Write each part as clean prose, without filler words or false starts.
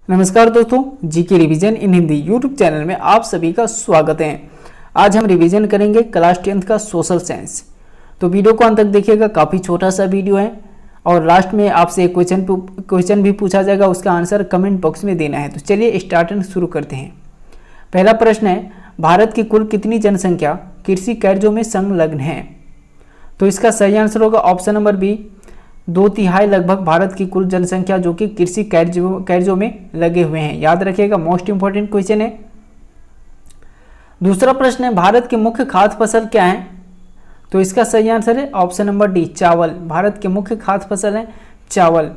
नमस्कार दोस्तों, GK revision इन Hindi YouTube channel में आप सभी का स्वागत है। आज हम रिवीजन करेंगे क्लास 10th का सोशल साइंस। तो वीडियो को अंत तक देखिएगा, काफ़ी छोटा सा वीडियो है और लास्ट में आपसे एक क्वेश्चन भी पूछा जाएगा, उसका आंसर कमेंट बॉक्स में देना है। तो चलिए स्टार्टिंग शुरू करते हैं। पहला प्रश्न है, भारत की कुल कितनी जनसंख्या कृषि कार्यों में संलग्न है? तो इसका सही आंसर होगा ऑप्शन नंबर बी, 2/3 लगभग भारत की कुल जनसंख्या जो कि कृषि कार्यों में लगे हुए हैं। याद रखिएगा, मोस्ट इंपोर्टेंट क्वेश्चन है। दूसरा प्रश्न है, भारत की मुख्य खाद्य फसल क्या है? तो इसका सही आंसर है ऑप्शन नंबर डी, चावल। भारत के मुख्य खाद्य फसल है चावल।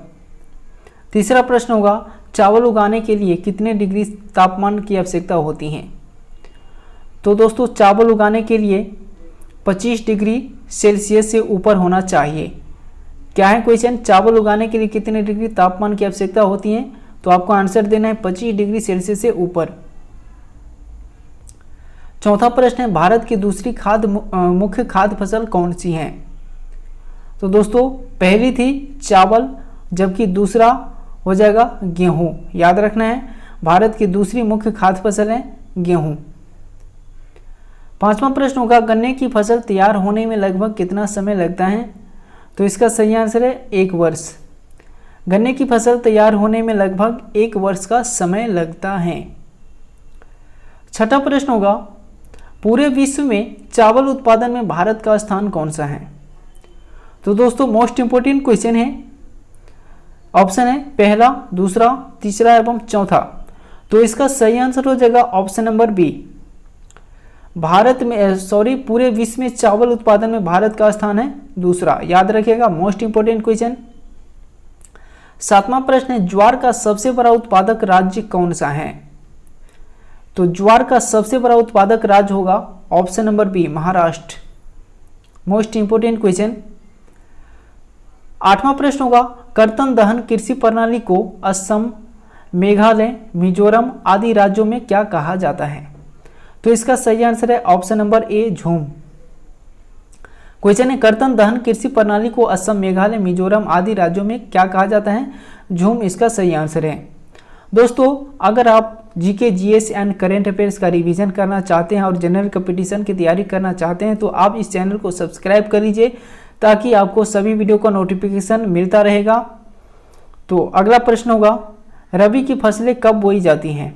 तीसरा प्रश्न होगा, चावल उगाने के लिए कितने डिग्री तापमान की आवश्यकता होती है? तो दोस्तों, चावल उगाने के लिए 25 डिग्री सेल्सियस से ऊपर होना चाहिए। क्या है क्वेश्चन? चावल उगाने के लिए कितने डिग्री तापमान की आवश्यकता होती है? तो आपको आंसर देना है 25 डिग्री सेल्सियस से ऊपर। चौथा प्रश्न है, भारत की दूसरी मुख्य खाद्य फसल कौन सी है? तो दोस्तों, पहली थी चावल, जबकि दूसरा हो जाएगा गेहूं। याद रखना है, भारत की दूसरी मुख्य खाद्य फसल है गेहूं। पांचवा प्रश्न होगा, गन्ने की फसल तैयार होने में लगभग कितना समय लगता है? तो इसका सही आंसर है 1 वर्ष। गन्ने की फसल तैयार होने में लगभग 1 वर्ष का समय लगता है। छठा प्रश्न होगा, पूरे विश्व में चावल उत्पादन में भारत का स्थान कौन सा है? तो दोस्तों, मोस्ट इंपोर्टेंट क्वेश्चन है। ऑप्शन है पहला, दूसरा, तीसरा एवं चौथा। तो इसका सही आंसर हो जाएगा ऑप्शन नंबर बी, पूरे विश्व में चावल उत्पादन में भारत का स्थान है दूसरा। याद रखिएगा, मोस्ट इंपोर्टेंट क्वेश्चन। सातवां प्रश्न है, ज्वार का सबसे बड़ा उत्पादक राज्य कौन सा है? तो ज्वार का सबसे बड़ा उत्पादक राज्य होगा option number B, Maharashtra. Most important question. आठवां प्रश्न होगा, कर्तन दहन कृषि प्रणाली को असम, मेघालय, मिजोरम आदि राज्यों में क्या कहा जाता है? तो इसका सही आंसर है ऑप्शन नंबर ए, झूम। क्वेश्चन है, कर्तन दहन कृषि प्रणाली को असम, मेघालय, मिजोरम आदि राज्यों में क्या कहा जाता है? झूम इसका सही आंसर है। दोस्तों, अगर आप GK, GS and current affairs का रिवीजन करना चाहते हैं और जनरल कंपटीशन की तैयारी करना चाहते हैं तो आप इस चैनल को सब्सक्राइब कर लीजिए, ताकि आपको सभी वीडियो का नोटिफिकेशन मिलता रहेगा। तो अगला प्रश्न होगा, रबी की फसलें कब बोई जाती हैं?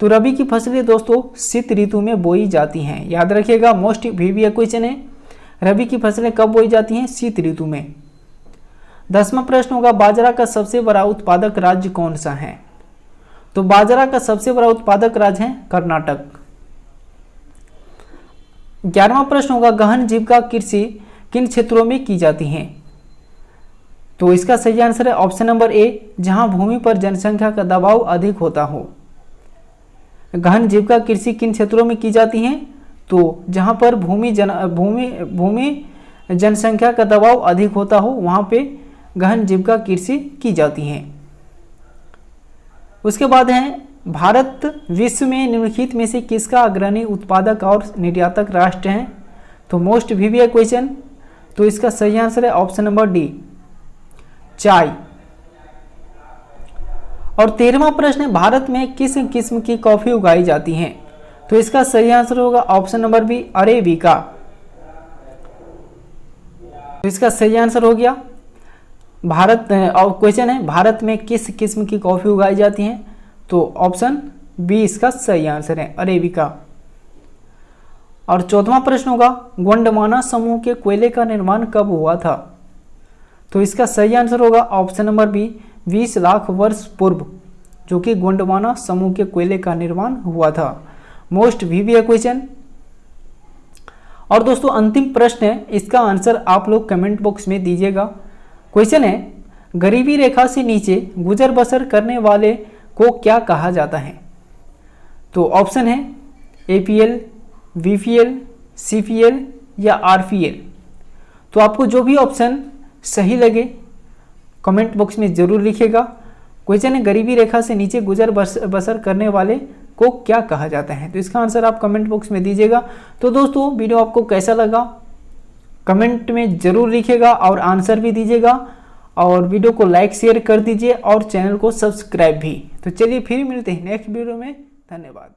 तो रबी की फसलें दोस्तों शीत ऋतु में बोई जाती हैं। याद रखिएगा, मोस्ट वीवीआई क्वेश्चन है। रबी की फसलें कब बोई जाती हैं? शीत ऋतु में। 10वां प्रश्न होगा, बाजरा का सबसे बड़ा उत्पादक राज्य कौन सा है? तो बाजरा का सबसे बड़ा उत्पादक राज्य है कर्नाटक। 11वां प्रश्न होगा, गहन जीविका कृषि किन क्षेत्रों में की जाती है? तो इसका सही आंसर है ऑप्शन नंबर ए, जहां भूमि पर जनसंख्या का दबाव अधिक होता हो। गहन जीविका कृषि किन क्षेत्रों में की जाती है? तो जहां पर भूमि जनसंख्या का दबाव अधिक होता हो, वहां पे गहन जीविका कृषि की जाती है। उसके बाद है, भारत विश्व में निम्नलिखित में से किसका अग्रणी उत्पादक और निर्यातक राष्ट्र है? तो मोस्ट वीवीआई क्वेश्चन। तो इसका सही आंसर है ऑप्शन नंबर डी, चाय। और 13वां प्रश्न है, भारत में किस किस्म की कॉफी उगाई जाती है? तो इसका सही आंसर होगा ऑप्शन नंबर बी, अरेबिका। तो इसका सही आंसर हो गया और क्वेश्चन है, भारत में किस किस्म की कॉफी उगाई जाती है? तो ऑप्शन बी इसका सही आंसर है, अरेबिका। और 14वां प्रश्न होगा, गोंडवाना समूह के कोयले का निर्माण कब हुआ था? तो इसका सही आंसर होगा ऑप्शन नंबर बी, 20 लाख वर्ष पूर्व, जो कि गोंडवाना समूह के कोयले का निर्माण हुआ था। Most VVI question. और दोस्तों, अंतिम प्रश्न है, इसका आंसर आप लोग कमेंट बॉक्स में दीजिएगा। क्वेश्चन है, गरीबी रेखा से नीचे गुजर बसर करने वाले को क्या कहा जाता है? तो ऑप्शन है एपीएल, बीपीएल, सीपीएल या आरपीएल। तो आपको जो भी ऑप्शन सही लगे कमेंट बॉक्स में जरूर लिखिएगा। क्वेश्चन है, गरीबी रेखा से नीचे गुजर बसर करने वाले को क्या कहा जाता है? तो इसका आंसर आप कमेंट बॉक्स में दीजिएगा। तो दोस्तों, वीडियो आपको कैसा लगा कमेंट में जरूर लिखिएगा और आंसर भी दीजिएगा। और वीडियो को लाइक शेयर कर दीजिए और चैनल को सब्सक्राइब भी। तो चलिए फिर मिलते हैं नेक्स्ट वीडियो में। धन्यवाद।